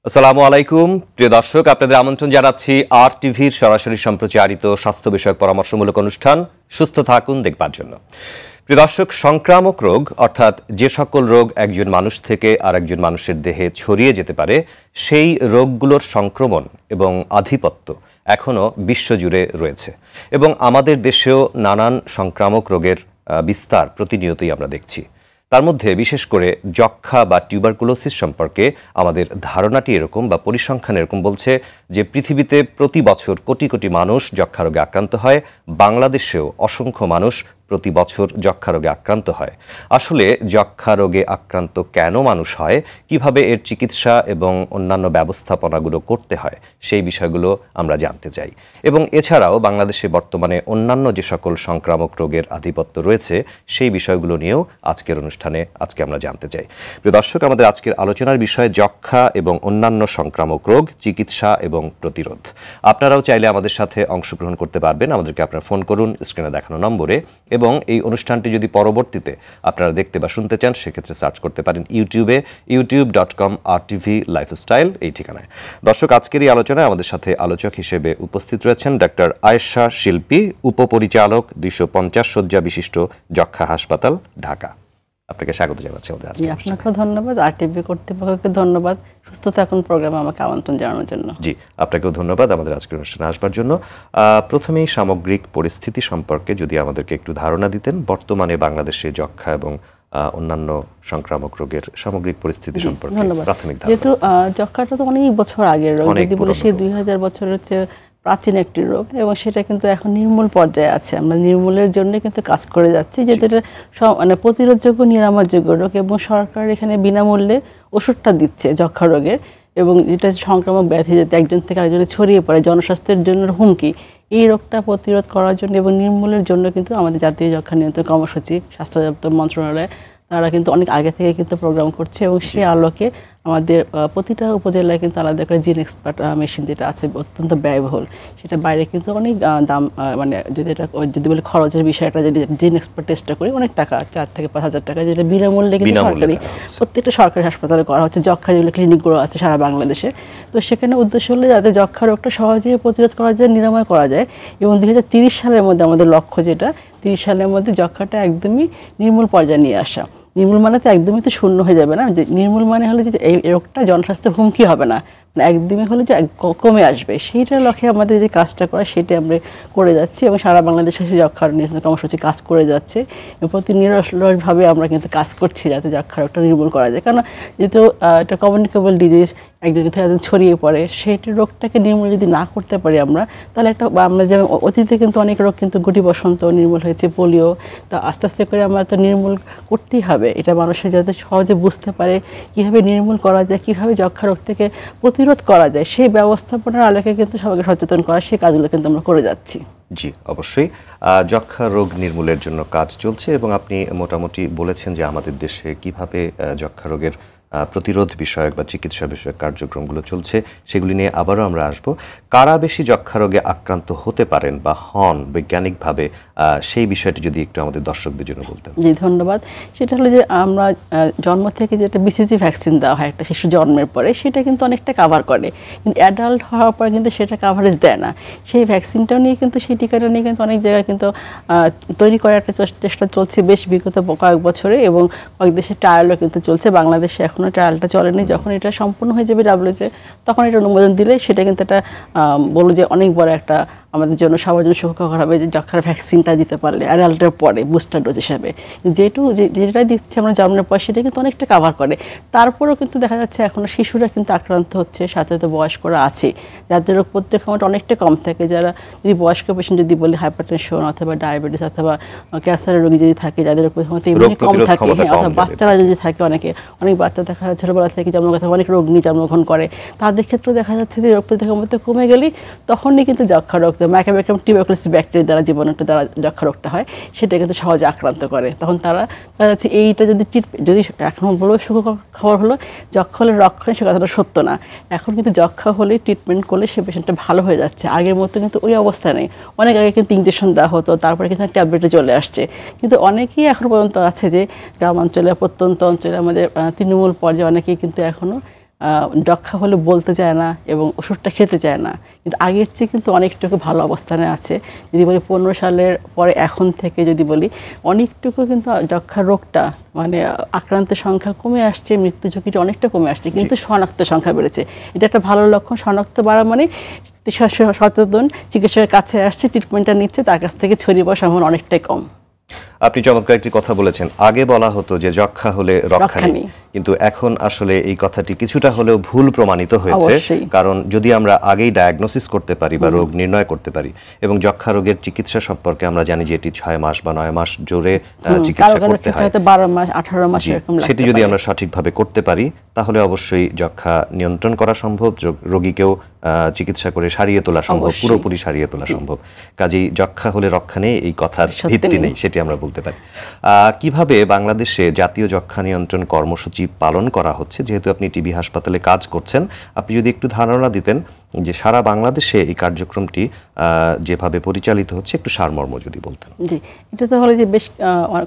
আসসালামু আলাইকুম প্রিয় দর্শক, আপনাদের আমন্ত্রণ জানাচ্ছি আর টিভির সরাসরি সম্প্রচারিত স্বাস্থ্য বিষয়ক পরামর্শমূলক অনুষ্ঠান সুস্থ থাকুন দেখবার জন্য। প্রিয় দর্শক, সংক্রামক রোগ অর্থাৎ যে সকল রোগ একজন মানুষ থেকে আরেকজন মানুষের দেহে ছড়িয়ে যেতে পারে, সেই রোগগুলোর সংক্রমণ এবং আধিপত্য এখনও বিশ্বজুড়ে রয়েছে এবং আমাদের দেশেও নানান সংক্রামক রোগের বিস্তার প্রতিনিয়তই আমরা দেখছি। তার মধ্যে বিশেষ করে যক্ষ্মা বা টিউবারকুলোসিস সম্পর্কে আমাদের ধারণাটি এরকম বা পরিসংখ্যান এরকম বলছে যে পৃথিবীতে প্রতি বছর কোটি কোটি মানুষ যক্ষ্মা রোগে আক্রান্ত হয়। বাংলাদেশেও অসংখ্য মানুষ প্রতি বছর যক্ষ্মা রোগে আক্রান্ত হয়। আসলে যক্ষ্মা রোগে আক্রান্ত কেন মানুষ হয়, কিভাবে এর চিকিৎসা এবং অন্যান্য ব্যবস্থাপনাগুলো করতে হয়, সেই বিষয়গুলো আমরা জানতে চাই। এবং এছাড়াও বাংলাদেশে বর্তমানে অন্যান্য যে সকল সংক্রামক রোগের আধিপত্য রয়েছে, সেই বিষয়গুলো নিয়েও আজকের অনুষ্ঠানে আমরা জানতে চাই। প্রিয় দর্শক, আমাদের আজকের আলোচনার বিষয় যক্ষ্মা এবং অন্যান্য সংক্রামক রোগ, চিকিৎসা এবং প্রতিরোধ। আপনারাও চাইলে আমাদের সাথে অংশগ্রহণ করতে পারবেন। আমাদেরকে আপনারা ফোন করুন স্ক্রিনে দেখানো নম্বরে, এবং এই অনুষ্ঠানটি যদি পরবর্তীতে আপনারা দেখতে বা শুনতে চান, সেক্ষেত্রে সার্চ করতে পারেন ইউটিউবে youtube.com/RTV লাইফস্টাইল এই ঠিকানায়। দর্শক, আজকের এই আলোচনায় আমাদের সাথে আলোচক হিসেবে উপস্থিত রয়েছেন ডক্টর আয়েশা শিল্পী, উপপরিচালক 250 শয্যা বিশিষ্ট যক্ষ্মা হাসপাতাল, ঢাকা। আপনাকে স্বাগত জানাচ্ছি আমাদের আজকে। আপনাকে ধন্যবাদ, আরটিভি কর্তৃপক্ষকে ধন্যবাদ সুস্থ থাকুন প্রোগ্রামে আমাকে আমন্ত্রণ জানানোর জন্য। জি, আপনাকেও ধন্যবাদ আমাদের আজকের অনুষ্ঠানে আসবার জন্য। প্রথমেই সামগ্রিক পরিস্থিতি সম্পর্কে যদি আমাদেরকে একটু ধারণা দিতেন, বর্তমানে বাংলাদেশে যক্ষ্মা এবং অন্যান্য সংক্রামক রোগের সামগ্রিক পরিস্থিতি সম্পর্কে প্রাথমিক ধারণা। যেহেতু যক্ষ্মাটা তো অনেক বছর আগের রোগ, যদি বলে সেই 2000 বছরের চেয়ে প্রাচীন একটি রোগ, এবং সেটা কিন্তু এখন নির্মূল পর্যায়ে আছে। আমরা নির্মূলের জন্য কিন্তু কাজ করে যাচ্ছি, যেহেতু এটা মানে প্রতিরোধযোগ্য, নিরাময়যোগ্য রোগ, এবং সরকার এখানে বিনামূল্যে ওষুধটা দিচ্ছে যক্ষ্মা রোগের। এবং যেটা সংক্রামক ব্যাধি যাতে একজন থেকে আরেকজনে ছড়িয়ে পড়ে, জনস্বাস্থ্যের জন্য হুমকি, এই রোগটা প্রতিরোধ করার জন্য এবং নির্মূলের জন্য কিন্তু আমাদের জাতীয় যক্ষ্মা নিয়ন্ত্রণ কর্মসূচি, স্বাস্থ্য দপ্তর মন্ত্রণালয়, তারা কিন্তু অনেক আগে থেকে কিন্তু প্রোগ্রাম করছে। এবং সেই আলোকে আমাদের প্রতিটা উপজেলায় কিন্তু আলাদা করে জিন এক্সপার্ট মেশিন যেটা আছে, অত্যন্ত ব্যয়বহুল, সেটা বাইরে কিন্তু অনেক দাম, মানে যদি বলে খরচের বিষয়টা, যদি জিন এক্সপার্ট টেস্টটা করি অনেক টাকা, 4 থেকে 5 হাজার টাকা, যেটা বিনামূল্যে কিন্তু সরকারি প্রত্যেকটা সরকারি হাসপাতালে করা হচ্ছে। যক্ষ্মা যেগুলো ক্লিনিকগুলো আছে সারা বাংলাদেশে, তো সেখানে উদ্দেশ্য হলো যাতে যক্ষ্মা রোগটা সহজেই প্রতিরোধ করা যায়, নিরাময় করা যায়। এবং 2030 সালের মধ্যে আমাদের লক্ষ্য, যেটা 30 সালের মধ্যে যক্ষ্মাটা একদমই নির্মূল পর্যায়ে নিয়ে আসা। নির্মূল মানে তো একদমই তো শূন্য হয়ে যাবে না, নির্মূল মানে হলো যে এই রোগটা জনস্বাস্থ্য হুমকি হবে না, একদমই হলো যে কমে আসবে। সেইটার লক্ষ্যে আমাদের যে কাজটা করা, সেটা আমরা করে যাচ্ছি। এবং সারা বাংলাদেশে সেই যক্ষ্মার নিয়ন্ত্রণ কর্মসূচি কাজ করে যাচ্ছে, এবং প্রতি নিরলসভাবে আমরা কিন্তু কাজ করছি যাতে যক্ষ্মা রোগটা নির্মূল করা যায়। কারণ যেহেতু এটা কমিউনিকেবল ডিজিজ, একজন থেকে একজন ছড়িয়ে পড়ে, সেই রোগটাকে নির্মূল যদি না করতে পারি আমরা, তাহলে আমরা যেমন অতীতে কিন্তু অনেক রোগ কিন্তু গুটি বসন্ত নির্মূল হয়েছে, পোলিও, তা আস্তে আস্তে করে আমরা তো নির্মূল করতেই হবে। এটা মানুষের যাতে সহজে বুঝতে পারে কীভাবে নির্মূল করা যায়, কীভাবে যক্ষ্মা রোগ থেকে প্রতিরোধ করা যায়, সেই ব্যবস্থাপনার আলোকে কিন্তু সবাইকে সচেতন করা, সেই কাজগুলো কিন্তু আমরা করে যাচ্ছি। জি, অবশ্যই যক্ষ্মা রোগ নির্মূলের জন্য কাজ চলছে, এবং আপনি মোটামুটি বলেছেন যে আমাদের দেশে কিভাবে যক্ষ্মা রোগের প্রতিরোধ বিষয়ক বা চিকিৎসা বিষয়ক কার্যক্রমগুলো চলছে, সেগুলি নিয়ে আবারও আমরা আসব। কারা বেশি যক্ষ্মা রোগে আক্রান্ত হতে পারেন বা হন বৈজ্ঞানিকভাবে, সেই বিষয়টি যদি একটু আমাদের দর্শকদের জন্য বলতেন। জি, ধন্যবাদ। সেটা হলো যে আমরা জন্ম থেকে যেটা বিসিজি ভ্যাকসিন দেওয়া হয় একটা শিশু জন্মের পরে, সেটা কিন্তু অনেকটা কাভার করে, কিন্তু অ্যাডাল্ট হওয়ার পর কিন্তু সেটা কাভারেজ দেয় না। সেই ভ্যাকসিনটাও নিয়ে কিন্তু, সেই টিকাটা নিয়ে কিন্তু অনেক জায়গায় কিন্তু তৈরি করার একটা চেষ্টা চলছে বেশ বিগত কয়েক বছরে, এবং কয়েক দেশে ট্রায়ালও কিন্তু চলছে। বাংলাদেশে এখনও ট্রায়ালটা চলেনি। যখন এটা সম্পূর্ণ হয়ে যাবে ডাব্লিউএইচও, তখন এটা অনুমোদন দিলে সেটা কিন্তু একটা বলবো যে অনেক বড় একটা আমাদের জন্য, সবার জন্য সুখকর হবে যে যক্ষ্মার ভ্যাকসিনটা দিতে পারলে অ্যাডাল্টের পরে বুস্টার ডোজ হিসাবে। যেটা দিচ্ছে আমরা জন্মের পর, সেটা কিন্তু অনেকটা কাভার করে। তারপরেও কিন্তু দেখা যাচ্ছে এখনও শিশুরা কিন্তু আক্রান্ত হচ্ছে, সাথে তো বয়স্করা আছে, যাদের রোগ প্রত্যেক ক্ষমতা অনেকটা কম থাকে। যারা যদি বয়স্ক পেশেন্ট যদি বলি হাইপারটেনশন অথবা ডায়াবেটিস অথবা ক্যান্সারের রোগী যদি থাকে, যাদের রোগ প্রতিরোধ ইমিউনিটি কম থাকে, অথবা বাচ্চারা যদি থাকে, অনেক বাচ্চা দেখা যাচ্ছে ছোটবেলা থেকে জন্মগত অনেক রোগ নিয়ে জন্মগ্রহণ করে, তাদের ক্ষেত্রেও দেখা যাচ্ছে যে রোগ প্রতিরোধ ক্ষমতা কমে গেলেই তখনই কিন্তু যক্ষ্মা রোগ, মাইকোব্যাকটেরিয়াম টিউবারকুলোসিস ব্যাকটেরিয়া দ্বারা, জীবাণুটা দ্বারা যক্ষ্মা রোগটা হয়, সেটা কিন্তু সহজে আক্রান্ত করে। তখন তারা দেখা যাচ্ছে এইটা যদি এখন বলবো সুখকর খবর হলো যক্ষ্মা হলে রক্ষণে, সে কথাটা সত্য না। এখন কিন্তু যক্ষ্মা হলেই ট্রিটমেন্ট করলে সে পেশেন্টটা ভালো হয়ে যাচ্ছে, আগের মতো কিন্তু ওই অবস্থা নেই। অনেক আগে কিন্তু ইঞ্জেকশন দেওয়া হতো, তারপরে কিন্তু ট্যাবলেটে চলে আসছে। কিন্তু অনেকেই এখন পর্যন্ত আছে যে গ্রামাঞ্চলে, প্রত্যন্ত অঞ্চলে, আমাদের তৃণমূল পর্যায়ে অনেকেই কিন্তু এখনও যক্ষা হলে বলতে চায় না এবং ওষুধটা খেতে চায় না, কিন্তু আগের চেয়ে কিন্তু অনেকটুকু ভালো অবস্থানে আছে। যদি বলি 15 সালের পরে এখন থেকে যদি বলি অনেকটুকু কিন্তু যক্ষা রোগটা মানে আক্রান্তের সংখ্যা কমে আসছে, মৃত্যু ঝুঁকিটা অনেকটা কমে আসছে, কিন্তু শনাক্তের সংখ্যা বেড়েছে। এটা একটা ভালো লক্ষণ। শনাক্ত বাড়া মানে সচেতন চিকিৎসকের কাছে আসছে, ট্রিটমেন্টটা নিচ্ছে, তার কাছ থেকে ছড়িয়ে পড়ার সম্ভাবনা অনেকটাই কম। আপনি চমৎকার একটি কথা বলেছেন, আগে বলা হতো যে যক্ষা হলে রক্ষা নেই, কিন্তু এখন আসলে এই কথাটি কিছুটা হলেও ভুল প্রমাণিত হয়েছে। কারণ যদি আমরা আগেই ডায়াগনোসিস করতে পারি বা রোগ নির্ণয় করতে পারি, এবং যক্ষা রোগের চিকিৎসা সম্পর্কে আমরা জানি যে এটি 6 মাস বা 9 মাস জোরে চিকিৎসা করতে হয়, 12 মাস 18 মাস এরকম লাগতে পারে। সেটি যদি আমরা সঠিকভাবে করতে পারি তাহলে অবশ্যই যক্ষা নিয়ন্ত্রণ করা সম্ভব, রোগীকেও চিকিৎসা করে সারিয়ে তোলা সম্ভব, পুরোপুরি সারিয়ে তোলা সম্ভব। কাজেই যক্ষা হলে রক্ষা নেই এই কথার ভিত্তি নেই, সেটি আমরা বলতে পারি। কিভাবে বাংলাদেশে জাতীয় যক্ষা নিয়ন্ত্রণ কর্মসূচি পালন করা হচ্ছে, যেহেতু আপনি টিবি হাসপাতালে কাজ করছেন, আপনি যদি একটু ধারণা দিতেন যে সারা বাংলাদেশে এই কার্যক্রমটি যেভাবে পরিচালিত হচ্ছে, একটু সারমর্ম যদি বলতেন। জি, এটা তো হলো যে বেশ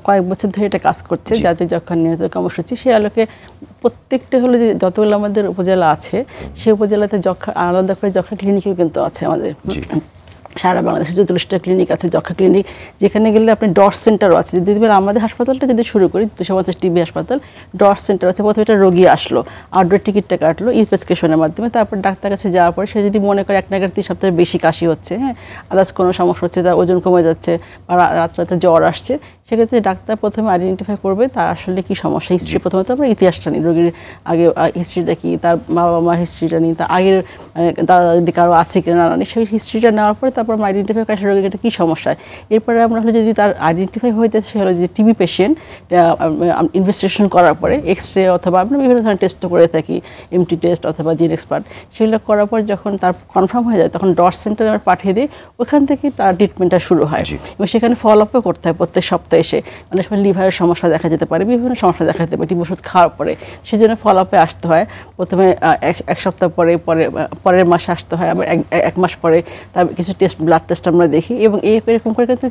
কয়েক বছর ধরে এটা কাজ করছে জাতীয় যক্ষা নিয়ন্ত্রণ কর্মসূচি। সে আলোকে প্রত্যেকটা হলো যে যতগুলো আমাদের উপজেলা আছে সেই উপজেলাতে যক্ষা আলাদা করে যক্ষা ক্লিনিকও কিন্তু আছে আমাদের। সারা বাংলাদেশে 44টা ক্লিনিক আছে যক্ষা ক্লিনিক, যেখানে গেলে আপনি ডট সেন্টারও আছে। যদি আমাদের হাসপাতালটা যদি শুরু করি 250 টিবি হাসপাতাল, ডট সেন্টার আছে। প্রথমে একটা রোগী আসলো, আউটডোর টিকিটটা কাটলো প্রেসক্রিপশনের মাধ্যমে, তারপর ডাক্তার কাছে যাওয়ার পরে সে যদি মনে করে 1 নাগাদ 3 সপ্তাহের বেশি কাশি হচ্ছে, হ্যাঁ, আদার্স কোনো সমস্যা হচ্ছে, তার ওজন কমে যাচ্ছে বা রাতে জ্বর আসছে, সেক্ষেত্রে ডাক্তার প্রথমে আইডেন্টিফাই করবে তার আসলে কি সমস্যা। হিস্ট্রি প্রথমত আমরা ইতিহাসটা নিই, রোগীর আগে হিস্ট্রিটা কি, তার বাবা মার হিস্ট্রিটা নিই, তার আগের মানে দাদা যদি কারো আছে কিনা না, সেই হিস্ট্রিটা নেওয়ার পরে তারপর আমরা আইডেন্টিফাই করি রোগীর এটা কী সমস্যা। এরপরে আমরা হলে যদি তার আইডেন্টিফাই হয়ে যাচ্ছে, সে হলো যে টিবি পেশেন্ট, ইনভেস্টিগেশন করার পরে এক্সরে অথবা আমরা বিভিন্ন ধরনের টেস্ট করে থাকি, এমটি টেস্ট অথবা জিন এক্সপার্ট, সেগুলো করার পর যখন তার কনফার্ম হয়ে যায় তখন ডট সেন্টারে আমরা পাঠিয়ে দিই, ওখান থেকে তার ট্রিটমেন্টটা শুরু হয়। এবং সেখানে ফলো আপও করতে হয় প্রত্যেক সপ্তাহে এসে। অনেক সময় লিভারের সমস্যা দেখা যেতে পারে, বিভিন্ন সমস্যা দেখা যেতে পারে টিবি ওষুধ খাওয়ার পরে, সেই জন্য ফলো আপে আসতে হয়। প্রথমে 1 সপ্তাহ পরে পরের মাসে আসতে হয়, আবার 1 মাস পরে তার কিছু টেস্ট, ব্লাড টেস্ট আমরা দেখি, এবং এরকম করে কিন্তু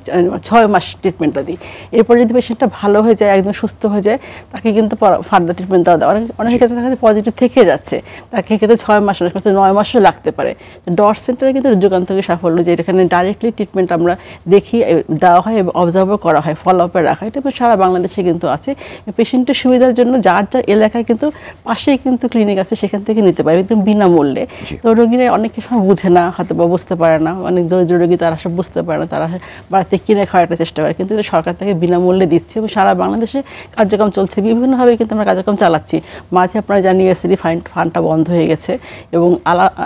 6 মাস ট্রিটমেন্টটা দিই। এরপরে যদি পেশেন্টটা ভালো হয়ে যায়, একদম সুস্থ হয়ে যায়, তাকে কিন্তু ফার্দার ট্রিটমেন্ট দেওয়া দেয়। অনেকের ক্ষেত্রে দেখা যায় পজিটিভ থেকে যাচ্ছে, তাকে ক্ষেত্রে 6 মাস, অনেক ক্ষেত্রে 9 মাসও লাগতে পারে। ডট সেন্টারে কিন্তু যুগান্তকারী সাফল্য যে এখানে ডাইরেক্টলি ট্রিটমেন্ট আমরা দেখি, দেওয়া হয় এবং অবজার্ভও করা হয়, ফলো আপে রাখা হয়। এটা সারা বাংলাদেশে কিন্তু আছে। পেশেন্টের সুবিধার জন্য যার যার এলাকায় কিন্তু পাশেই কিন্তু ক্লিনিক আছে, সেখান থেকে নিতে পারে একদম বিনামূল্যে। তো রোগীরা অনেক সময় বুঝে না, হয়তো বা বুঝতে পারে না, অনেক দরিদ্র রোগী তারা সব বুঝতে পারে না, তারা বাড়িতে কিনে খাওয়ার একটা চেষ্টা করে, কিন্তু সরকার থেকে বিনামূল্যে দিচ্ছে এবং সারা বাংলাদেশে কার্যক্রম চলছে। বিভিন্নভাবে কিন্তু আমরা কার্যক্রম চালাচ্ছি। মাঝে আপনারা জানিয়ে এসেছি ফান্ডটা বন্ধ হয়ে গেছে এবং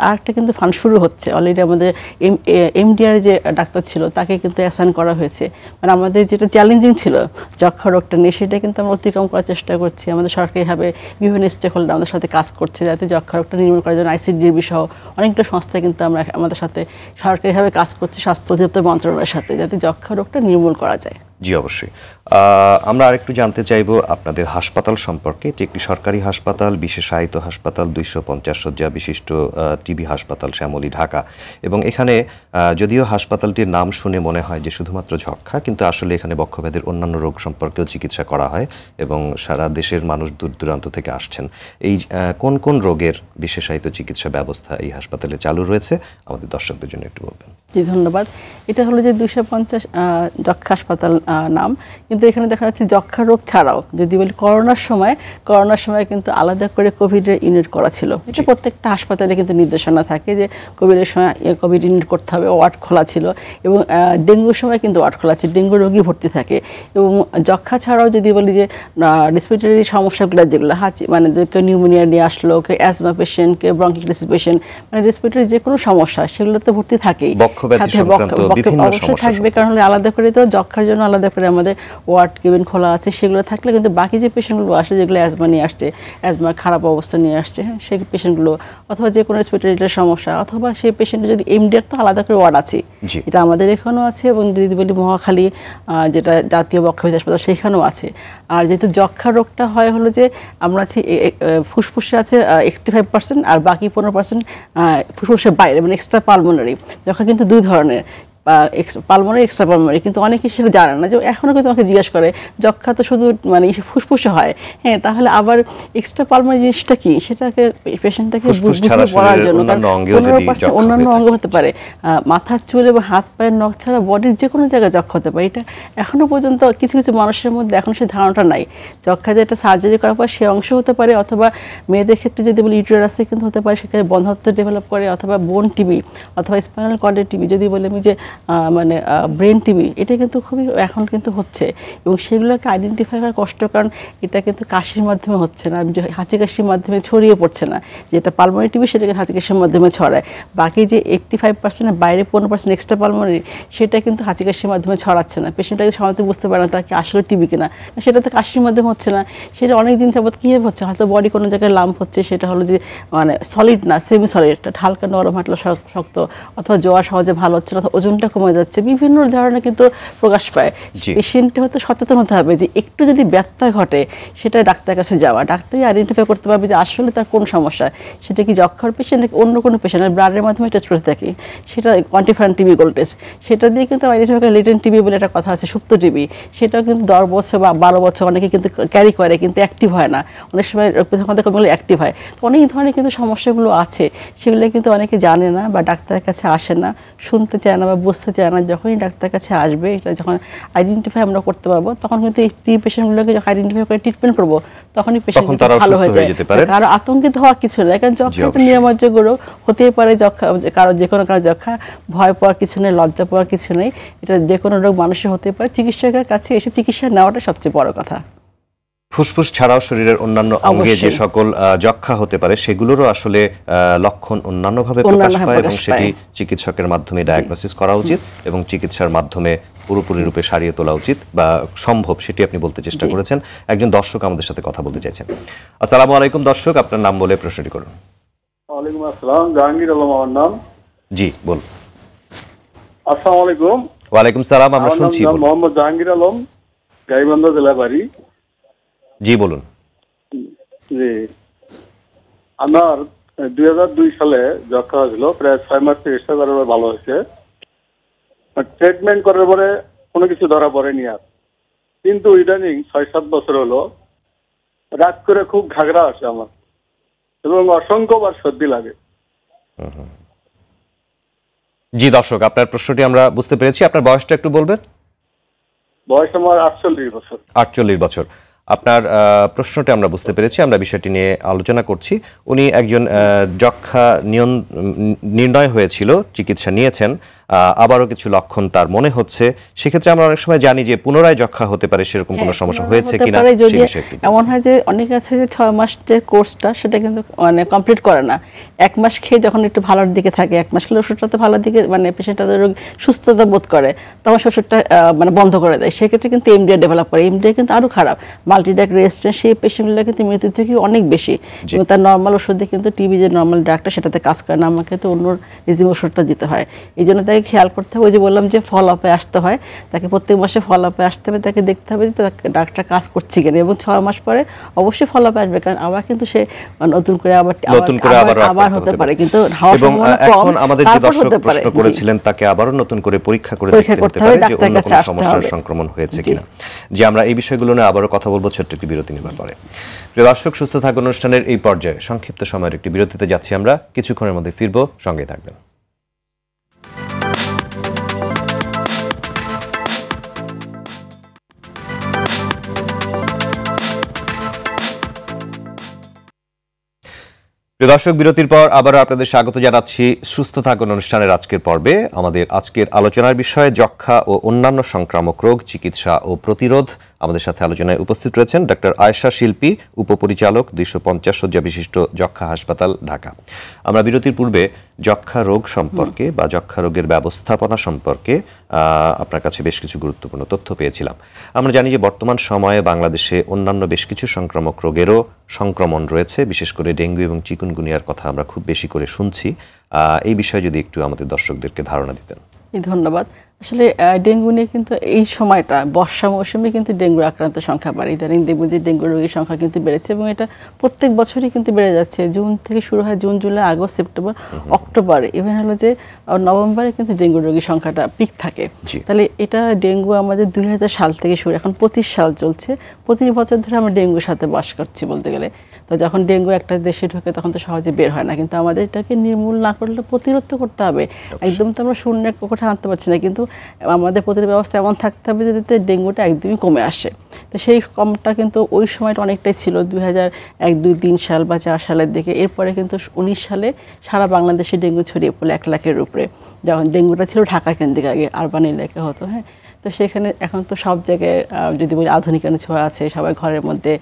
আরেকটা কিন্তু ফান্ড শুরু হচ্ছে। অলরেডি আমাদের এমডিআর যে ডাক্তার ছিল তাকে কিন্তু অ্যাসাইন করা হয়েছে। মানে আমাদের যেটা চ্যালেঞ্জিং ছিল যক্ষা রোগটা নিয়ে, সেটা কিন্তু আমরা অতিক্রম করার চেষ্টা করছি। আমাদের সরকারিভাবে বিভিন্ন স্টেক হোল্ডার আমাদের সাথে কাজ করছে, যাতে যক্ষা রোগটা নির্মূল করার জন্য আইসিডির বিষয় অনেকটা সংস্থা কিন্তু আমরা আমাদের সাথে সরকারিভাবে কাজ করছি, স্বাস্থ্য অধিদপ্তর মন্ত্রণালয়ের সাথে, যাতে যক্ষা রোগটা নির্মূল করা যায়। জি অবশ্যই। আমরা আরেকটু জানতে চাইব আপনাদের হাসপাতাল সম্পর্কে। এটি একটি সরকারি হাসপাতাল, বিশেষায়িত হাসপাতাল, 250 শয্যা বিশিষ্ট টিবি হাসপাতাল, শ্যামলী, ঢাকা। এবং এখানে যদিও হাসপাতালটির নাম শুনে মনে হয় যে শুধুমাত্র যক্ষা, কিন্তু আসলে এখানে বক্ষব্যাধির অন্যান্য রোগ সম্পর্কেও চিকিৎসা করা হয় এবং সারা দেশের মানুষ দূর দূরান্ত থেকে আসছেন। এই কোন কোন রোগের বিশেষায়িত চিকিৎসা ব্যবস্থা এই হাসপাতালে চালু রয়েছে, আমাদের দর্শকদের জন্য একটু বলবেন। জি ধন্যবাদ। এটা হলো যে 250 যক্ষা হাসপাতাল নাম, কিন্তু এখানে দেখা যাচ্ছে যক্ষা রোগ ছাড়াও যদি বলি করোনার সময় কিন্তু আলাদা করে কোভিডের ইউনিট করা ছিল। এটা প্রত্যেকটা হাসপাতালে কিন্তু নির্দেশনা থাকে যে কোভিডের সময় কোভিড ইউনিট করতে হবে, ওয়ার্ড খোলা ছিল। এবং ডেঙ্গুর সময় কিন্তু ওয়ার্ড খোলা ছিল, ডেঙ্গু রোগী ভর্তি থাকে। এবং যক্ষা ছাড়াও যদি বলি যে রেসপিরেটরি সমস্যাগুলো যেগুলো মানে কেউ নিউমোনিয়া নিয়ে আসলো, কেউ অ্যাজমা পেশেন্ট, কেউ ব্রঙ্কিটিস পেশেন্ট, মানে রেসপিরেটরি যে কোনো সমস্যা সেগুলোতে ভর্তি থাকেই, অবশ্যই থাকবে। কারণ আলাদা করে তো যক্ষার জন্য আলাদা করে আমাদের ওয়ার্ড কেবিন খোলা আছে, সেগুলো থাকলে কিন্তু বাকি যে পেশেন্টগুলো আসে, যেগুলো অ্যাজমা নিয়ে আসছে, অ্যাজমা খারাপ অবস্থা নিয়ে আসছে, হ্যাঁ, সেই পেশেন্টগুলো অথবা যে কোনো রেসপিরেটরির সমস্যা, অথবা সেই পেশেন্টের যদি এমডিআর তো আলাদা করে ওয়ার্ড আছে, এটা আমাদের এখানেও আছে। এবং যদি বলি মহাখালী যেটা জাতীয় বক্ষব্যাধি হাসপাতাল, সেখানেও আছে। আর যেহেতু যক্ষা রোগটা হয় হলো যে আমরা আছি ফুসফুসে আছে 85% আর বাকি 15% ফুসফুসের বাইরে, মানে এক্সট্রা পালমোনারি। যক্ষা কিন্তু 2 ধরনের, পালমোনারি এক্সট্রা পালমোনারি, কিন্তু অনেকে সেটা জানে না। যে এখনও কিন্তু আমাকে জিজ্ঞেস করে যক্ষা তো শুধু মানে ফুসফুসে হয়, হ্যাঁ তাহলে আবার এক্সট্রা পালমোনারি জিনিসটা কি, সেটাকে পেশেন্টটাকে বুঝতে পারার জন্য, কারণ 15% অন্যান্য অঙ্গ হতে পারে, মাথার চুল এবং হাত পায়ের নখ ছাড়া বডির যে কোনো জায়গায় যক্ষা হতে পারে। এটা এখনো পর্যন্ত কিছু কিছু মানুষের মধ্যে এখন সেই ধারণাটা নাই। যক্ষা যেটা সার্জারি করার পর সে অংশ হতে পারে, অথবা মেয়েদের ক্ষেত্রে যদি বলি ইউটেরাসে কিন্তু হতে পারে, সেখানে বন্ধ্যাত্ব ডেভেলপ করে, অথবা বোন টিবি অথবা স্পাইনাল কর্ডের টিবি, যদি বলি আমি যে মানে ব্রেন টিবি, এটা কিন্তু খুবই এখন কিন্তু হচ্ছে। এবং সেগুলোকে আইডেন্টিফাই করা কষ্ট, কারণ এটা কিন্তু কাশির মাধ্যমে হচ্ছে না, হাঁচি কাশির মাধ্যমে ছড়িয়ে পড়ছে না। যেটা পালমোনারি টিবি সেটাকে হাঁচি কাশির মাধ্যমে ছড়ায়। বাকি যে 85% বাইরে 15% এক্সট্রা পালমোনারি, সেটা কিন্তু হাঁচি কাশির মাধ্যমে ছড়াচ্ছে না। পেশেন্টটাকে সামনে বুঝতে পারে না তার কি আসলে টিবি কিনা, সেটা তো কাশির মাধ্যমে হচ্ছে না। সেটা অনেক দিন যাবত কীভাবে হচ্ছে, হয়তো বডি কোনো জায়গায় লাম্প হচ্ছে, সেটা হলো যে মানে সলিড না, সেমি সলিড, হালকা নরম, হাঁটলো শক্ত, অথবা জ্বর সহজে ভালো হচ্ছে না, অথবা ওজনটা কমে যাচ্ছে, বিভিন্ন ধরনের কিন্তু প্রকাশ পায়। পেশেন্টকে হয়তো সচেতন হতে হবে যে একটু যদি ব্যথা ঘটে সেটা ডাক্তারের কাছে যাওয়া, ডাক্তারই আইডেন্টিফাই করতে পারবে যে আসলে তার কোন সমস্যা, সেটা কি যক্ষার পেশেন্ট নাকি অন্য কোনো পেশেন্ট। ব্লাডের মাধ্যমে টেস্ট করে থাকি, সেটা কোয়ান্টিফায়ার টিবি গোল টেস্ট, সেটা দিয়ে কিন্তু আইডেন্টিফাই করে। লিটেন্ট টিবি বলে একটা কথা আছে, সুপ্ত টিবি, সেটাও কিন্তু 10 বছর বা 12 বছর অনেকে কিন্তু ক্যারি করে, কিন্তু অ্যাক্টিভ হয় না, অনেক সময় রক্তক্ষরণতা কমে গেলে অ্যাক্টিভ হয়। তো অনেক ধরনের কিন্তু সমস্যাগুলো আছে, সেগুলো কিন্তু অনেকে জানে না বা ডাক্তারের কাছে আসে না, শুনতে চায় না বা বুঝতে চায় না। যখনই ডাক্তারের কাছে আসবে, এটা যখন আইডেন্টিফাই আমরা করতে পারবো, তখন কিন্তু এই টিবি পেশেন্টগুলোকে যখন আইডেন্টিফাই করে ট্রিটমেন্ট করবো, তখনই পেশেন্ট ভালো হয়ে যায়। কারো আতঙ্কিত হওয়ার কিছু নেই, কারণ যক্ষা একটা নিরাময়যোগ্য রোগ, হতেই পারে যক্ষা, কারো যে কোনো কারো যক্ষা, ভয় পাওয়ার কিছু নেই, লজ্জা পাওয়ার কিছু নেই। এটা যে কোনো রোগ মানুষের হতে পারে, চিকিৎসকের কাছে এসে চিকিৎসা নেওয়াটা সবচেয়ে বড় কথা। ফুসফুস ছাড়াও শরীরের অন্যান্য অঙ্গে যে সকল যক্ষা হতে পারে, সেগুলোরও আসলে লক্ষণ অন্যান্যভাবে প্রকাশ পায়, এবং সেটি চিকিৎসকের মাধ্যমে ডায়াগনোসিস করা উচিত এবং চিকিৎসার মাধ্যমে পুরোপুরি রূপে সারিয়ে তোলা উচিত বা সম্ভব, সেটি আপনি বলতে চেষ্টা করেছেন। একজন দর্শক আমাদের সাথে কথা বলতে চাইছেন। আসসালামু আলাইকুম দর্শক, আপনার নাম বলে প্রশ্নটি করুন। ওয়ালাইকুম আসসালাম, জাহাঙ্গীর আলম আমার নাম। জি বলুন। আসসালামু আলাইকুম। ওয়ালাইকুম সালাম, আমরা শুনছি। মোহাম্মদ জাহাঙ্গীর আলম, গাইবান্ধা জেলা বাড়ি। জি বলুন। জি, আমার 2002 সালে যক্ষা হয়েছিল, প্রায় 6 মাস চিকিৎসা করার পর ভালো হয়েছে। ট্রিটমেন্ট করার পরে কোনো কিছু ধরা পড়েনি আর, কিন্তু ইদানিং 6-7 বছর হলো রাত করে খুব ঘাগড়া আসে আমার, এবং অসংখ্যবার সর্দি লাগে। জি দর্শক, আপনার প্রশ্নটি আমরা বুঝতে পেরেছি। আপনার বয়সটা একটু বলবেন। বয়স আমার 48 বছর। 48 বছর। আপনার প্রশ্নটি আমরা বুঝতে পেরেছি, আমরা বিষয়টি নিয়ে আলোচনা করছি। উনি একজন যক্ষা নির্ণয় হয়েছিল, চিকিৎসা নিয়েছেন, আবারও কিছু লক্ষণ তার মনে হচ্ছে। সেক্ষেত্রে আমরা অনেক সময় জানি যে পুনরায় যক্ষা হতে পারে, সেরকম কোনো সমস্যা হয়েছে কিনা। এমন হয় যে অনেক আছে যে 6 মাস যে কোর্সটা, সেটা কিন্তু মানে কমপ্লিট করে না। 1 মাস খেয়ে যখন একটু ভালোর দিকে থাকে, 1 মাস খেলে ওষুধটা তো ভালোর দিকে, মানে পেশেন্টটা রোগ সুস্থতা বোধ করে, তখন ওষুধটা মানে বন্ধ করে দেয়। সেক্ষেত্রে কিন্তু এমডিআর ডেভেলপ করে। এমডিআর কিন্তু আরও খারাপ, মাল্টিড্রাগ রেজিস্ট্যান্ট, সেই পেশেন্টগুলো কিন্তু মৃত্যুর ঝুঁকি অনেক বেশি। এবং তার নর্মাল ওষুধে কিন্তু টিবি যে নর্মাল ড্রাগটা, সেটাতে কাজ করে না, আমাকে তো অন্য রিজিম ওষুধটা দিতে হয়। এই জন্য তাকে খেয়াল করতে হবে। ওই যে বললাম যে ফলো আপে আসতে হয়, তাকে প্রত্যেক মাসে ফলো আপে আসতে হবে, তাকে দেখতে হবে যে ডাক্তার কাজ করছে কিনা, এবং 6 মাস পরে অবশ্যই ফলো আপে আসবে, কারণ আবার কিন্তু সে নতুন করে আবার হতে পারে। কিন্তু এবং এখন আমাদের যে দর্শক প্রশ্ন করেছিলেন, তাকে আবারও নতুন করে পরীক্ষা করে দেখতে হবে যে অন্য কোনো সমস্যার সংক্রমণ হয়েছে কিনা। যে আমরা এই বিষয়গুলো নিয়ে আবারও কথা বলবো ছোট্ট একটি বিরতি নেবার পরে। প্রিয় দর্শক, সুস্থ থাকুন অনুষ্ঠানের এই পর্যায়ে সংক্ষিপ্ত সময়ের একটি বিরতিতে যাচ্ছি আমরা, কিছুক্ষণের মধ্যে ফিরবো, সঙ্গে থাকবেন। দর্শক, বিরতির পর আবারও আপনাদের স্বাগত জানাচ্ছি সুস্থ থাকুন অনুষ্ঠানের আজকের পর্বে। আমাদের আজকের আলোচনার বিষয় যক্ষা ও অন্যান্য সংক্রামক রোগ, চিকিৎসা ও প্রতিরোধ। আমাদের সাথে আলোচনায় উপস্থিত রয়েছেন ডক্টর আয়েশা শিল্পী, উপপরিচালক, 250 শয্যা বিশিষ্ট যক্ষা হাসপাতাল, ঢাকা। আমরা বিরতির পূর্বে যক্ষা রোগ সম্পর্কে বা যক্ষা রোগের ব্যবস্থাপনা সম্পর্কে আপনার কাছে বেশ কিছু গুরুত্বপূর্ণ তথ্য পেয়েছিলাম। আমরা জানি যে বর্তমান সময়ে বাংলাদেশে অন্যান্য বেশ কিছু সংক্রামক রোগেরও সংক্রমণ রয়েছে, বিশেষ করে ডেঙ্গু এবং চিকুনগুনিয়ার কথা আমরা খুব বেশি করে শুনছি। এই বিষয়ে যদি একটু আমাদের দর্শকদেরকে ধারণা দিতেন। ধন্যবাদ। আসলে ডেঙ্গু নিয়ে কিন্তু এই সময়টা বর্ষা মৌসুমে কিন্তু ডেঙ্গুর আক্রান্ত সংখ্যা বাড়ে। ইদানিং দেখবেন যে ডেঙ্গু রোগীর সংখ্যা কিন্তু বেড়েছে এবং এটা প্রত্যেক বছরই কিন্তু বেড়ে যাচ্ছে। জুন থেকে শুরু হয়, June, July, August, September, October, even হলো যে নভেম্বরে কিন্তু ডেঙ্গু রোগীর সংখ্যাটা পিক থাকে। তাহলে এটা ডেঙ্গু আমাদের 2000 সাল থেকে শুরু, এখন 25 সাল চলছে। 25 বছর ধরে আমরা ডেঙ্গুর সাথে বাস করছি বলতে গেলে। তো যখন ডেঙ্গু একটা দেশে ঢোকে তখন তো সহজে বের হয় না, কিন্তু আমাদের এটাকে নির্মূল না করলে প্রতিরোধ করতে হবে। একদম তো আমরা শূন্যের কোঠা আনতে পারছি না, কিন্তু আমাদের প্রতিরোধ ব্যবস্থা এমন থাকতে হবে যাতে ডেঙ্গুটা একদমই কমে আসে। তো সেই কমটা কিন্তু ওই সময়টা অনেকটাই ছিল 2001, 2, 3 সাল বা 4 সালের দিকে। এরপরে কিন্তু 19 সালে সারা বাংলাদেশে ডেঙ্গু ছড়িয়ে পড়লো 1 লাখের উপরে। যখন ডেঙ্গুটা ছিল ঢাকা কেন্দ্রিক, আগে আরবান এলাকা হতো। হ্যাঁ, তো সেখানে এখন তো সব জায়গায় যদি বলি আধুনিকায়ন ছোঁয়া আছে, সবাই ঘরের মধ্যে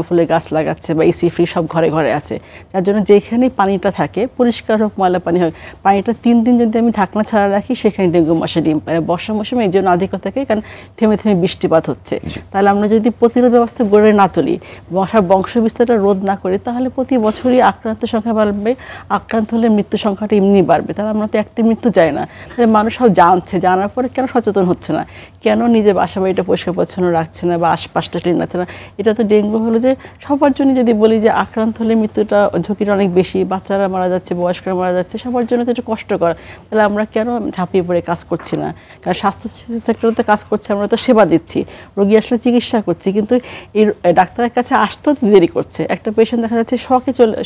ফুলের গাছ লাগাচ্ছে বা এসি ফ্রি সব ঘরে ঘরে আছে, যার জন্য যেখানেই পানিটা থাকে, পরিষ্কার হোক ময়লা পানি হোক, পানিটা 3 দিন যদি আমি ঢাকনা ছাড়া রাখি সেখানে ডেঙ্গু মশা ডিম পারে। বর্ষা মৌসুমে এই জন্য আধিক্য থাকে, কারণ থেমে থেমে বৃষ্টিপাত হচ্ছে। তাহলে আমরা যদি প্রতিরোধ ব্যবস্থা গড়ে না তুলি, মশার বংশ বিস্তারটা রোধ না করি, তাহলে প্রতি বছরই আক্রান্ত সংখ্যা বাড়বে। আক্রান্ত হলে মৃত্যু সংখ্যাটা এমনি বাড়বে। তাহলে আমরা তো একটি মৃত্যু চাই না। তাহলে মানুষ সব জানছে, জানার পরে কেন সচেতন হচ্ছে না, কেন নিজের বাসা বাড়িটা পরিষ্কার পরিচ্ছন্ন রাখছে না বা আশপাশটা ক্লিন রাখছে না। এটা তো ডেঙ্গু হলো যে সবার জন্য, যদি বলি যে আক্রান্ত হলে মৃত্যুটা ঝুঁকিটা অনেক বেশি, বাচ্চারা মারা যাচ্ছে, বয়স্করা মারা যাচ্ছে, সবার জন্য তো এটা কষ্টকর। তাহলে আমরা কেন ঝাঁপিয়ে পড়ে কাজ করছি না? কারণ স্বাস্থ্য সেক্টরে কাজ করছে, আমরা তো সেবা দিচ্ছি, রোগী আসলে চিকিৎসা করছি, কিন্তু এই ডাক্তারের কাছে আসতেও দেরি করছে। একটা পেশেন্ট দেখা যাচ্ছে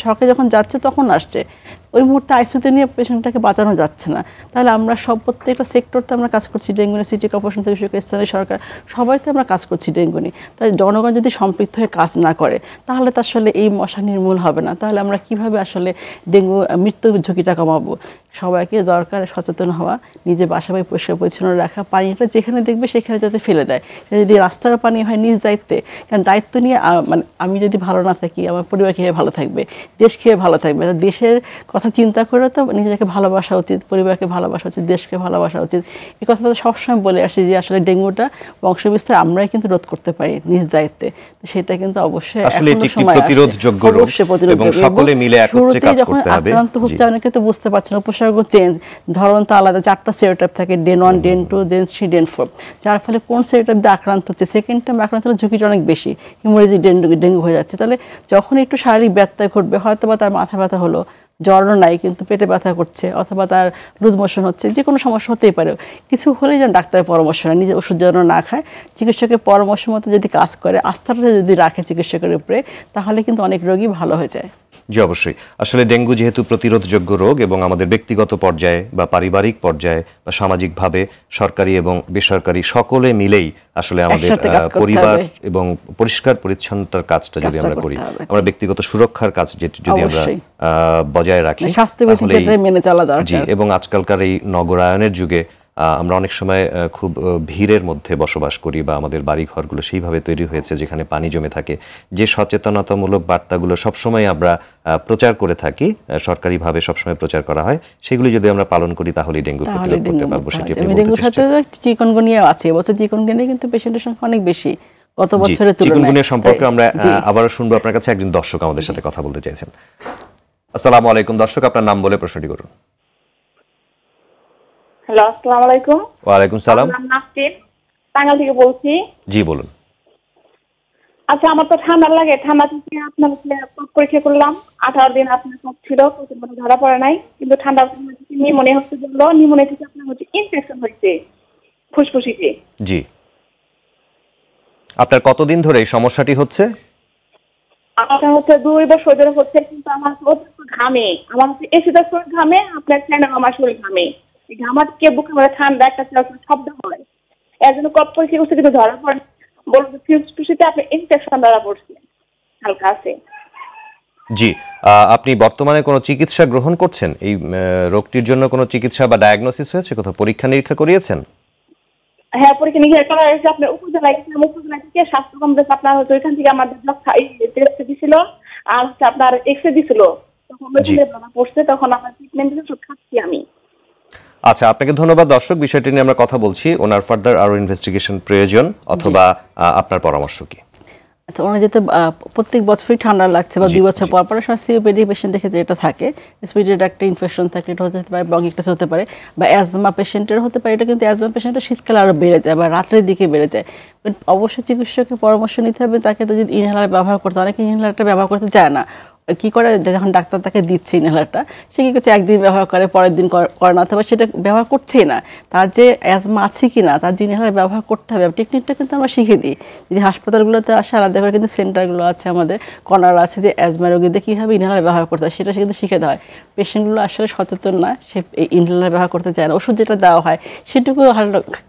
শকে যখন যাচ্ছে তখন আসছে, ওই মুহূর্তে আইসিইউতে নিয়ে পেশেন্টটাকে বাঁচানো যাচ্ছে না। তাহলে আমরা প্রত্যেকটা সেক্টরতে আমরা কাজ করছি ডেঙ্গু নিয়ে, সিটি কর্পোরেশন থেকে শুরু করে স্থানীয় সরকার সবাইতে আমরা কাজ করছি ডেঙ্গু নিয়ে। তাই জনগণ যদি সম্পৃক্ত হয়ে কাজ না করে তাহলে তো আসলে এই মশা নির্মূল হবে না। তাহলে আমরা কিভাবে আসলে ডেঙ্গু মৃত্যুর ঝুঁকিটা কমাবো? সবাইকে দরকার সচেতন হওয়া, নিজে বাসা বাড়ি পরিষ্কার পরিচ্ছন্ন রাখা, পানিটা যেখানে দেখবে সেখানে যাতে ফেলে দেয়। যদি রাস্তার পানি হয় নিজ দায়িত্বে, কারণ দায়িত্ব নিয়ে মানে আমি যদি ভালো না থাকি, আমার পরিবার কীভাবে ভালো থাকবে, দেশ কীভাবে ভালো থাকবে? দেশের কথা চিন্তা করে তো নিজেকে ভালোবাসা উচিত, পরিবারকে ভালোবাসা উচিত, দেশকে ভালোবাসা উচিত। এই কথাটা সবসময় বলে আসছি যে আসলে ডেঙ্গুটা বংশবিস্তার আমরাই কিন্তু রোধ করতে পারি নিজ দায়িত্বে। সেটা কিন্তু অবশ্যই প্রতিরোধযোগ্য এবং সকলে মিলে একত্রে কাজ করতে হবে। আক্রান্ত হচ্ছে অনেকে তো বুঝতে পারছে না, উপসর্গ চেঞ্জ, ধরন তো আলাদা, 4টা সেরোটাইপ থাকে, ডেন 1, ডেন 2, ডেন 3, ডেন 4, যার ফলে কোন সেরোটাইপ দিয়ে আক্রান্ত হচ্ছে, সেকেন্ড টাইম আক্রান্ত হলে ঝুঁকিটা অনেক বেশি, হিমোরেজিক ডেঙ্গু হয়ে যাচ্ছে। তাহলে যখন একটু শারীরিক ব্যত্যয় ঘটবে, হয়তো বা তার মাথা ব্যথা হলো, জ্বরও নাই কিন্তু পেটে ব্যথা করছে, অথবা তার লুজ মোশন হচ্ছে, যে কোনো সমস্যা হতেই পারে, কিছু হলেই যেন ডাক্তারের পরামর্শ নেয়, নিজে ওষুধ যেন না খায়, চিকিৎসকের পরামর্শ মতো যদি কাজ করে, আস্থাটা যদি রাখে চিকিৎসকের উপরে, তাহলে কিন্তু অনেক রোগী ভালো হয়ে যায়। জি অবশ্যই। আসলে ডেঙ্গু যেহেতু প্রতিরোধযোগ্য রোগ এবং আমাদের ব্যক্তিগত পর্যায়ে বা পারিবারিক পর্যায়ে বা সামাজিকভাবে সরকারি এবং বেসরকারি সকলে মিলেই আসলে আমাদের পরিবার এবং পরিষ্কার পরিচ্ছন্নতার কাজটা যদি আমরা করি, আমরা ব্যক্তিগত সুরক্ষার কাজ যদি আমরা বজায় রাখি, স্বাস্থ্যবিধি মেনে চলা দরকার। জি, এবং আজকালকার এই নগরায়নের যুগে আমরা অনেক সময় খুব ভিড়ের মধ্যে বসবাস করি বা আমাদের বাড়ি ঘরগুলো সেইভাবে তৈরি হয়েছে যেখানে পানি জমে থাকে। যে সচেতনতামূলক বার্তাগুলো সবসময় আমরা প্রচার করে থাকি, সরকারিভাবে সবসময় প্রচার করা হয়, সেগুলি যদি আমরা পালন করি তাহলে ডেঙ্গু প্রতিরোধ করতে পারবো। সেটি ডেঙ্গুর সাথে চিকনগুনিয়া আছে, এবছর চিকনগুনিয়া কিন্তু পেশেন্টের সংখ্যা অনেক বেশি গত বছরের তুলনায়। চিকনগুনিয়া সম্পর্কে আমরা আবারও শুনবো আপনার কাছে। একজন দর্শক আমাদের সাথে কথা বলতে চাইছেন। আসসালামু আলাইকুম দর্শক, আপনার নাম বলে প্রশ্নটি করুন। হ্যালো, আসসালামু আলাইকুম। ওয়ালাইকুম সালাম। আমার নাম নাসরিন, টাঙ্গাইল থেকে বলছি। জি বলুন। আচ্ছা, আমার তো ঠান্ডা লাগে, ঠান্ডা থেকে আপনার পরীক্ষা করলাম, 18 দিন আপনার কফ ছিল, প্রচন্ড ধরা পড়ে নাই, কিন্তু ঠান্ডা নিউমোনিয়া হচ্ছে, বললো নিউমোনিয়া থেকে আপনার হচ্ছে ইনফেকশন হয়েছে ফুসফুসিতে। জি, আপনার কতদিন ধরে এই সমস্যাটি হচ্ছে? আমার হচ্ছে 2 বছর ধরে হচ্ছে, কিন্তু আমার ঘামে, আমার হচ্ছে এসিডের শরীর ঘামে, আপনার কেন আমার শরীর ঘামে, ঘামাকে বুকে মানে ঠান্ডা একটা শব্দ হয়, এর জন্য কফ পরীক্ষা করছে কিন্তু ধরা পড়ে, বলবো ফুসফুসিতে আপনি ইনফেকশন ধরা পড়ছে হালকা আছে। জি, আপনি বর্তমানে কোনো চিকিৎসা গ্রহণ করছেন? এই রোগটির জন্য কোনো চিকিৎসা বা ডায়াগনোসিস হয়েছে? কোথাও পরীক্ষা নিরীক্ষা করিয়েছেন? হ্যাঁ, পরীক্ষা নিরীক্ষা করা হয়েছে। আপনার উপজেলা থেকে স্বাস্থ্য কমপ্লেক্স আপনার হচ্ছে, ওইখান থেকে আমাদের টেস্ট দিছিল, আর হচ্ছে আপনার এক্সরে দিছিল, তখন পড়ছে, তখন আমার ট্রিটমেন্ট খাচ্ছি আমি। আচ্ছা, আপনাকে ধন্যবাদ দর্শক। বিষয়টি নিয়ে আমরা কথা বলছি, ওনার ফার্দার আরো ইনভেস্টিগেশন প্রয়োজন অথবা আপনার পরামর্শ কি? আচ্ছা, ওনার যেতে প্রত্যেক বছরই ঠান্ডা লাগছে বা 2 বছর পর পর সময় সিওপিডি পেশেন্টের ক্ষেত্রে এটা থাকে, রেসপিরেটরি একটা ইনফেকশন থাকে, এটা হতে পারে, ব্রঙ্কিটিস হতে পারে, বা অ্যাজমা পেশেন্টের হতে পারে। এটা কিন্তু অ্যাজমা পেশেন্টের শীতকালে আরও বেড়ে যায় বা রাতের দিকে বেড়ে যায়। অবশ্যই চিকিৎসকের পরামর্শ নিতে হবে, তাকে তো যদি ইনহেলার ব্যবহার করতে, অনেকে ইনহেলারটা ব্যবহার করতে চায় না, কি করে, যখন ডাক্তার তাকে দিচ্ছে ইনহেলারটা, সে কি করছে, একদিন ব্যবহার করে, পরের দিন করে না, অথবা সেটা ব্যবহার করছেই না। তার যে অ্যাজমা আছে কি না, তার যে ইনহেলার ব্যবহার করতে হবে, টেকনিকটা কিন্তু আমরা শিখে দিই। যদি হাসপাতালগুলোতে আসে আলাদা করে কিন্তু সেন্টারগুলো আছে, আমাদের কর্নার আছে, যে অ্যাজমা রোগীদের কীভাবে ইনহেলার ব্যবহার করতে হয় সেটা কিন্তু শিখে দেওয়া হয়। পেশেন্টগুলো আসলে সচেতন না, সে ইনহেলার ব্যবহার করতে চায় না, ওষুধ যেটা দেওয়া হয় সেটুকু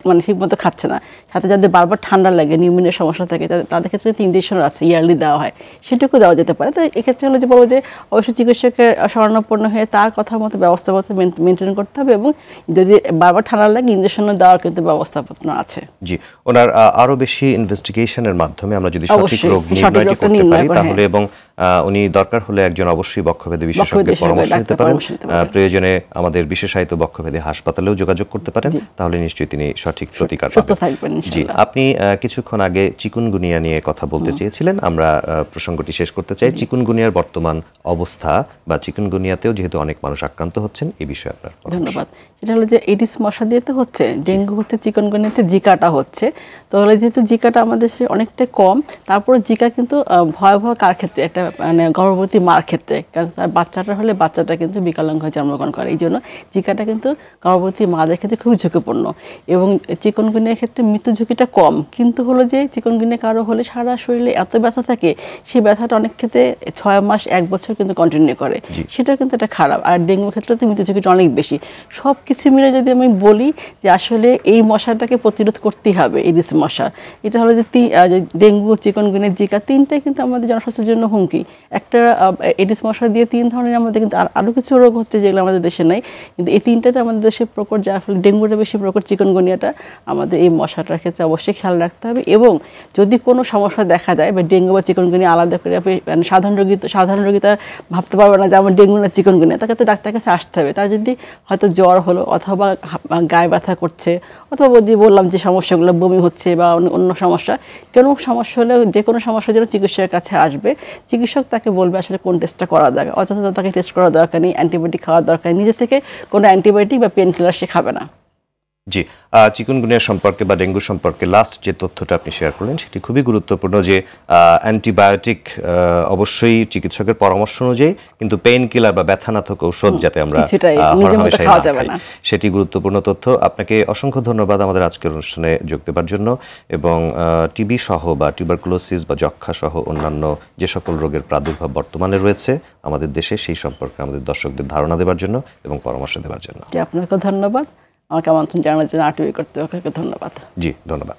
মানে ঠিকমতো খাচ্ছে না। সাথে যাদের বারবার ঠান্ডা লাগে, নিউমোনিয়ার সমস্যা থাকে, তাদের ক্ষেত্রে কিন্তু ইনজেকশন আছে, ইয়ারলি দেওয়া হয়, সেটুকু দেওয়া যেতে পারে। তো এক্ষেত্রে হলো যে বলবো যে অবশ্যই চিকিৎসকের শরণাপন্ন হয়ে তার কথা মতো ব্যবস্থাপত্র মেনটেন করতে হবে, এবং যদি বারবার ঠান্ডা লাগে ইনজেকশনও দেওয়ার কিন্তু ব্যবস্থাপত্র আছে। জি, ওনার আরো বেশি ইনভেস্টিগেশনের মাধ্যমে আমরা যদি সঠিক রোগ নির্ণয় করতে পারি তাহলে, এবং উনি দরকার হলে একজন অবশ্যই বক্ষভেদী বিশেষজ্ঞের পরামর্শ নিতে পারেন, প্রয়োজনে আমাদের বিশেষায়িত বক্ষভেদী হাসপাতালেও যোগাযোগ করতে পারেন, তাহলে নিশ্চয়ই তিনি সঠিক প্রতিকার পাবেন। জি, আপনি কিছুক্ষণ আগে চিকুনগুনিয়া নিয়ে কথা বলতে চেয়েছিলেন, আমরা প্রসঙ্গটি শেষ করতে চাই। চিকুনগুনিয়ার বর্তমান অবস্থা বা চিকুনগুনিয়াতেও যেহেতু অনেক মানুষ আক্রান্ত হচ্ছেন, এই বিষয়ে আপনার ধন্যবাদ। সেটা হলো যে এডিস মশা দিয়ে তো হচ্ছে, ডেঙ্গু হচ্ছে, চিকুনগুনিয়াতে জিকাটা হচ্ছে। তো হলো যেহেতু জিকাটা আমাদের দেশে অনেকটাই কম, তারপরে জিকা কিন্তু ভয়াবহ কার ক্ষেত্রে, একটা মানে গর্ভবতী মার ক্ষেত্রে, কারণ তার বাচ্চাটা হলে বাচ্চাটা কিন্তু বিকলাঙ্গ হয়ে জন্মগ্রহণ করে। এই জন্য জিকাটা কিন্তু গর্ভবতী মাদের ক্ষেত্রে খুবই ঝুঁকিপূর্ণ, এবং চিকুনগুনিয়ার ক্ষেত্রে মৃত্যু ঝুঁকিটা কম। কিন্তু হলো যে চিকুনগুনিয়া কারো হলে সারা শরীরে এত ব্যথা থাকে, সেই ব্যথাটা অনেক ক্ষেত্রে 6 মাস 1 বছর কিন্তু কন্টিনিউ করে, সেটা কিন্তু এটা খারাপ। আর ডেঙ্গুর ক্ষেত্রে তো মৃত্যু ঝুঁকিটা অনেক বেশি। সব কিছু মিলে যদি আমি বলি যে আসলে এই মশাটাকে প্রতিরোধ করতেই হবে, এডিস মশা। এটা হলো যে ডেঙ্গু, চিকুনগুনিয়া, জিকা তিনটাই কিন্তু আমাদের জনস্বাস্থ্যের জন্য হুমকি। একটা এডিস মশা দিয়ে 3 ধরনের আমাদের কিন্তু আরও কিছু রোগ হচ্ছে যেগুলো আমাদের দেশে নেই, কিন্তু এই তিনটাতে আমাদের দেশে প্রকট, যার ফলে ডেঙ্গুটা বেশি প্রকট, চিকুনগুনিয়াটা। আমাদের এই মশাটার ক্ষেত্রে অবশ্যই খেয়াল রাখতে হবে, এবং যদি কোনো সমস্যা দেখা যায় বা ডেঙ্গু বা চিকুনগুনিয়া আলাদা করে, মানে সাধারণ রোগী তার ভাবতে পারবে না যে আমার ডেঙ্গু না চিকুনগুনিয়া, তাকে তো ডাক্তারের কাছে আসতে হবে। তার যদি হয়তো জ্বর হলো, অথবা গায়ে ব্যথা করছে, অথবা বললাম যে সমস্যাগুলো, বমি হচ্ছে বা অন্য সমস্যা, কোনো সমস্যা হলে, যে কোনো সমস্যার জন্য চিকিৎসকের কাছে আসবে। চিকিৎসক তাকে বলবে আসলে কোন টেস্টটা করা দরকার, অযথা তাকে টেস্ট করার দরকার নেই, অ্যান্টিবায়োটিক খাওয়ার দরকার নেই, নিজে থেকে কোনো অ্যান্টিবায়োটিক বা পেন কিলার সে খাবে না। জি, চিকুনগুনিয়া সম্পর্কে বা ডেঙ্গু সম্পর্কে লাস্ট যে তথ্যটা আপনি শেয়ার করলেন সেটি খুবই গুরুত্বপূর্ণ, যে অ্যান্টিবায়োটিক অবশ্যই চিকিৎসকের পরামর্শ অনুযায়ী, কিন্তু পেইন কিলার বা ব্যথানাশক ঔষধ যাতে আমরা সেটি গুরুত্বপূর্ণ তথ্য। আপনাকে অসংখ্য ধন্যবাদ আমাদের আজকের অনুষ্ঠানে যোগ দেবার জন্য, এবং টিবি সহ বা টিউবারকুলোসিস বা যক্ষ্মা সহ অন্যান্য যে সকল রোগের প্রাদুর্ভাব বর্তমানে রয়েছে আমাদের দেশে, সেই সম্পর্কে আমাদের দর্শকদের ধারণা দেবার জন্য এবং পরামর্শ দেবার জন্য আপনাকে ধন্যবাদ। আমাকে আমন্ত্রণ জানানোর জন্য আরটিভি কর্তৃপক্ষকে ধন্যবাদ। জি, ধন্যবাদ।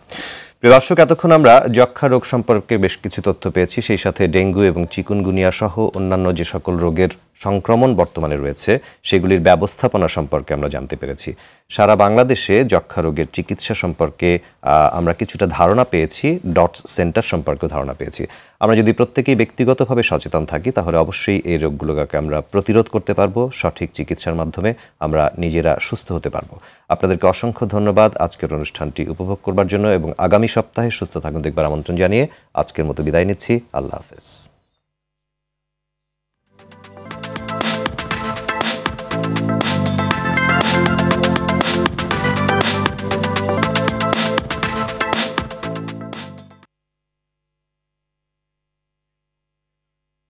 প্রিয় দর্শক, এতক্ষণ আমরা যক্ষ্মা রোগ সম্পর্কে বেশ কিছু তথ্য পেয়েছি, সেই সাথে ডেঙ্গু এবং চিকুনগুনিয়া সহ অন্যান্য যে সকল রোগের সংক্রমণ বর্তমানে রয়েছে সেগুলির ব্যবস্থাপনা সম্পর্কে আমরা জানতে পেরেছি। সারা বাংলাদেশে যক্ষ্মা রোগের চিকিৎসা সম্পর্কে আমরা কিছুটা ধারণা পেয়েছি, ডটস সেন্টার সম্পর্কে ধারণা পেয়েছি। আমরা যদি প্রত্যেকেই ব্যক্তিগতভাবে সচেতন থাকি তাহলে অবশ্যই এই রোগগুলোকে আমরা প্রতিরোধ করতে পারবো, সঠিক চিকিৎসার মাধ্যমে আমরা নিজেরা সুস্থ হতে পারবো। আপনাদেরকে অসংখ্য ধন্যবাদ আজকের অনুষ্ঠানটি উপভোগ করবার জন্য, এবং আগামী সপ্তাহে সুস্থ থাকুন দেখবার আমন্ত্রণ জানিয়ে আজকের মতো বিদায় নিচ্ছি। আল্লাহ হাফেজ।